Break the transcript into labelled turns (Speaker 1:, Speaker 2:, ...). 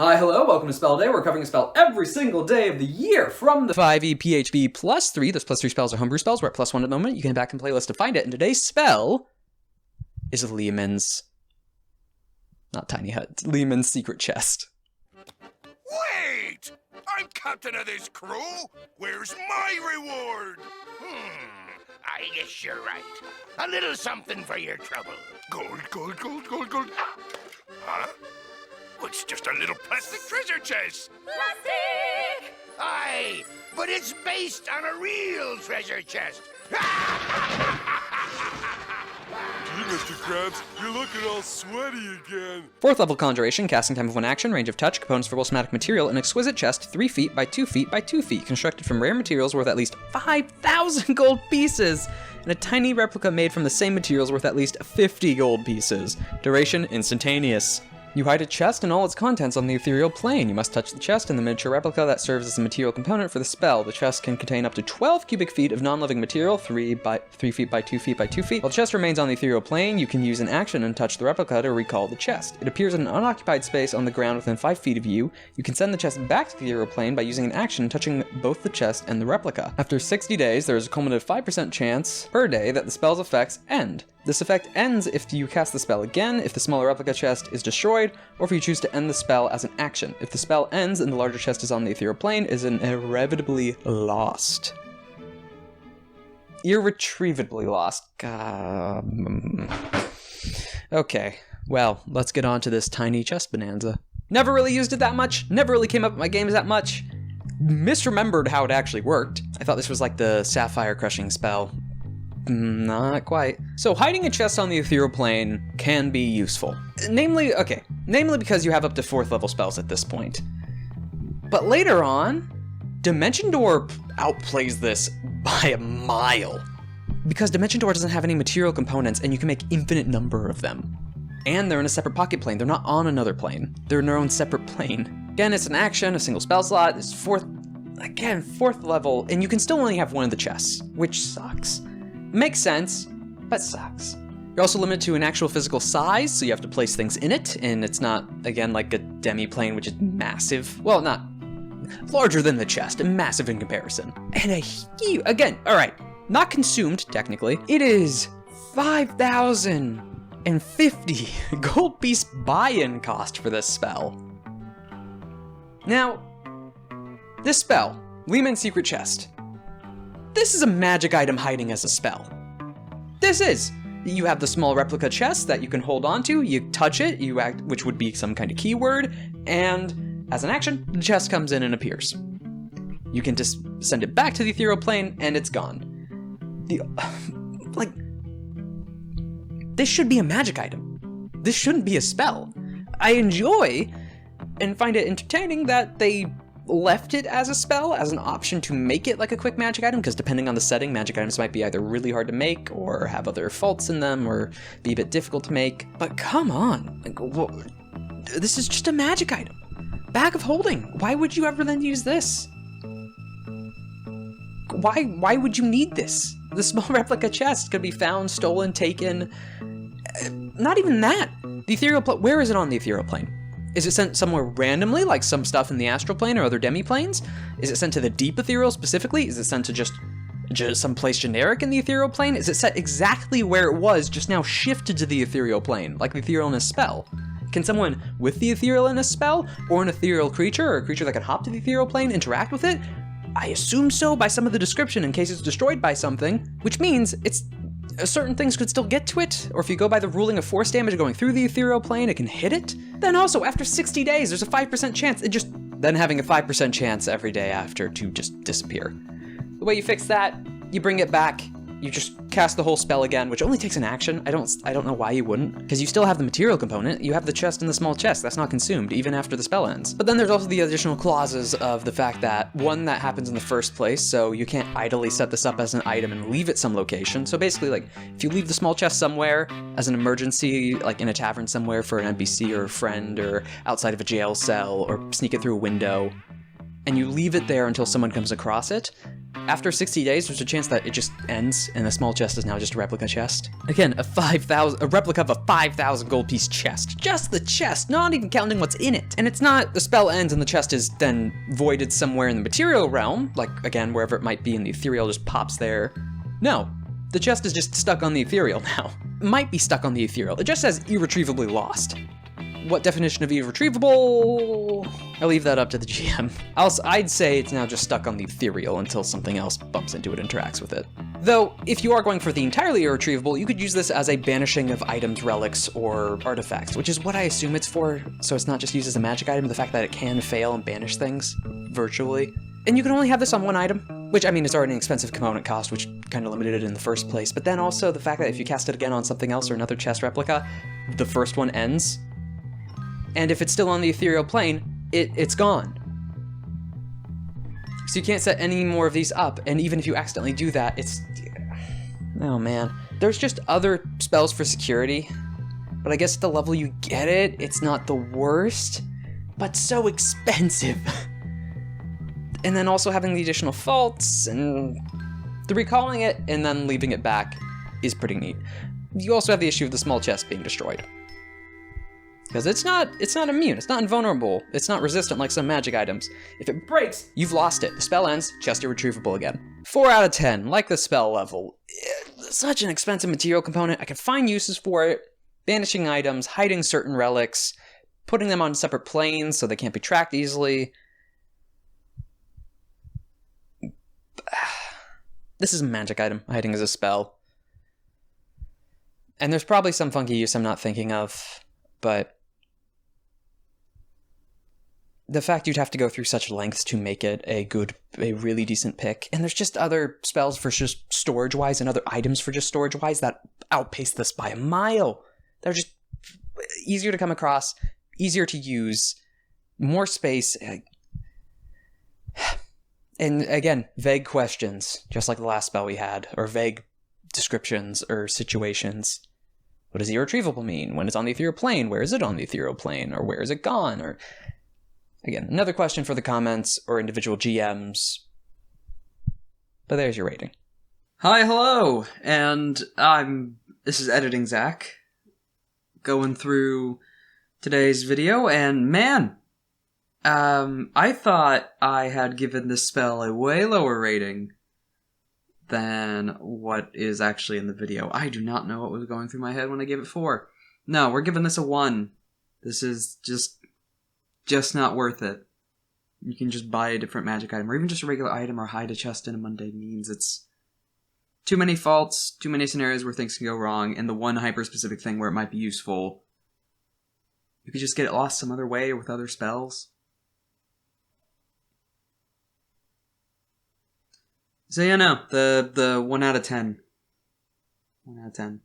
Speaker 1: Hi, hello, welcome to Spell Day. We're covering a spell every single day of the year from the 5e PHB plus 3. Those plus 3 spells are homebrew spells. We're at plus 1 at the moment. You can back in playlist to find it. And today's spell is LEOMUNDS. Not Tiny Hut. It's LEOMUNDS Secret Chest.
Speaker 2: Wait! I'm captain of this crew! Where's my reward?
Speaker 3: I guess you're right. A little something for your trouble.
Speaker 2: Gold. Huh? Oh, it's just a little plastic treasure chest!
Speaker 4: Plastic!
Speaker 3: Aye, but it's based on a real treasure chest.
Speaker 5: Gee, Mr. Krabs, you're looking all sweaty again.
Speaker 1: 4th level Conjuration, casting time of 1 action, range of touch, components for somatic material, an exquisite chest 3 feet by 2 feet by 2 feet, constructed from rare materials worth at least 5,000 gold pieces, and a tiny replica made from the same materials worth at least 50 gold pieces. Duration, instantaneous. You hide a chest and all its contents on the ethereal plane. You must touch the chest and the miniature replica that serves as a material component for the spell. The chest can contain up to 12 cubic feet of non-living material, 3 feet by 2 feet by 2 feet. While the chest remains on the ethereal plane, you can use an action and touch the replica to recall the chest. It appears in an unoccupied space on the ground within 5 feet of you. You can send the chest back to the ethereal plane by using an action touching both the chest and the replica. After 60 days, there is a cumulative 5% chance per day that the spell's effects end. This effect ends if you cast the spell again, if the smaller replica chest is destroyed, or if you choose to end the spell as an action. If the spell ends and the larger chest is on the ethereal plane, it is irretrievably lost. Irretrievably lost. Okay, well, let's get on to this tiny chest bonanza. Never really used it that much, never really came up with my games that much. Misremembered how it actually worked. I thought this was like the sapphire crushing spell. Not quite. So hiding a chest on the ethereal plane can be useful. Namely because you have up to 4th level spells at this point. But later on, Dimension Door outplays this by a mile. Because Dimension Door doesn't have any material components and you can make infinite number of them. And they're in a separate pocket plane. They're not on another plane. They're in their own separate plane. Again, it's an action, a single spell slot. It's 4th level, and you can still only have one of the chests, which sucks. Makes sense, but sucks. You're also limited to an actual physical size, so you have to place things in it, and it's not, again, like a demi-plane, which is massive. Well, not larger than the chest, and massive in comparison. And a huge, again, alright, not consumed, technically. It is 5,050 gold piece buy-in cost for this spell. Now, this spell, LEOMUNDS Secret Chest. This is a magic item hiding as a spell. This is. You have the small replica chest that you can hold onto, you touch it, which would be some kind of keyword, and as an action, the chest comes in and appears. You can just send it back to the ethereal plane, and it's gone. This should be a magic item. This shouldn't be a spell. I enjoy and find it entertaining that they left it as a spell, as an option to make it like a quick magic item, because depending on the setting, magic items might be either really hard to make, or have other faults in them, or be a bit difficult to make. But come on, this is just a magic item. Bag of holding. Why would you ever then use this? Why would you need this? The small replica chest could be found, stolen, taken. Not even that. The ethereal plane, where is it on the ethereal plane? Is it sent somewhere randomly, like some stuff in the astral plane or other demi-planes? Is it sent to the deep ethereal specifically? Is it sent to just someplace generic in the ethereal plane? Is it set exactly where it was, just now shifted to the ethereal plane, like the ethereal in a spell? Can someone with the ethereal in a spell, or an ethereal creature, or a creature that can hop to the ethereal plane, interact with it? I assume so by some of the description in case it's destroyed by something, which means certain things could still get to it, or if you go by the ruling of force damage going through the ethereal plane, it can hit it. Then also, after 60 days, there's a 5% chance, then having a 5% chance every day after to just disappear. The way you fix that, you bring it back, you just cast the whole spell again, which only takes an action. I don't know why you wouldn't, because you still have the material component. You have the chest and the small chest. That's not consumed, even after the spell ends. But then there's also the additional clauses of the fact that, one, that happens in the first place, so you can't idly set this up as an item and leave it some location. So basically, like, if you leave the small chest somewhere as an emergency, like in a tavern somewhere for an NPC or a friend, or outside of a jail cell, or sneak it through a window, and you leave it there until someone comes across it, After 60 days, there's a chance that it just ends, and the small chest is now just a replica chest. Again, a replica of a 5,000 gold piece chest. Just the chest, not even counting what's in it. And it's not the spell ends and the chest is then voided somewhere in the material realm, like, again, wherever it might be in the ethereal just pops there. No, the chest is just stuck on the ethereal now. It might be stuck on the ethereal. It just says irretrievably lost. What definition of irretrievable? I'll leave that up to the GM. I'd say it's now just stuck on the ethereal until something else bumps into it, interacts with it. Though, if you are going for the entirely irretrievable, you could use this as a banishing of items, relics, or artifacts, which is what I assume it's for, so it's not just used as a magic item, the fact that it can fail and banish things, virtually. And you can only have this on one item, which, I mean, it's already an expensive component cost, which kind of limited it in the first place, but then also the fact that if you cast it again on something else or another chest replica, the first one ends. And if it's still on the ethereal plane, it's gone. So you can't set any more of these up, and even if you accidentally do that, oh man. There's just other spells for security, but I guess at the level you get it, it's not the worst, but so expensive. And then also having the additional faults, and the recalling it, and then leaving it back is pretty neat. You also have the issue of the small chest being destroyed. Because it's not immune, it's not invulnerable, it's not resistant like some magic items. If it breaks, you've lost it. The spell ends, chest irretrievable again. 4 out of 10, like the spell level. It's such an expensive material component, I can find uses for it. Banishing items, hiding certain relics, putting them on separate planes so they can't be tracked easily. This is a magic item, hiding as a spell. And there's probably some funky use I'm not thinking of, but the fact you'd have to go through such lengths to make it a really decent pick, and there's just other spells for just storage-wise and other items for just storage-wise that outpace this by a mile. They're just easier to come across, easier to use, more space, and again, vague questions, just like the last spell we had, or vague descriptions or situations. What does irretrievable mean? When it's on the ethereal plane, where is it on the ethereal plane? Or where is it gone? Or again, another question for the comments or individual GMs. But there's your rating.
Speaker 6: Hi, hello, and this is Editing Zach, going through today's video, and man, I thought I had given this spell a way lower rating than what is actually in the video. I do not know what was going through my head when I gave it 4. No, we're giving this a 1. This is just not worth it. You can just buy a different magic item, or even just a regular item, or hide a chest in a mundane means. It's too many faults, too many scenarios where things can go wrong, and the one hyper-specific thing where it might be useful, you could just get it lost some other way or with other spells. So yeah, no, the 1 out of 10. 1 out of 10.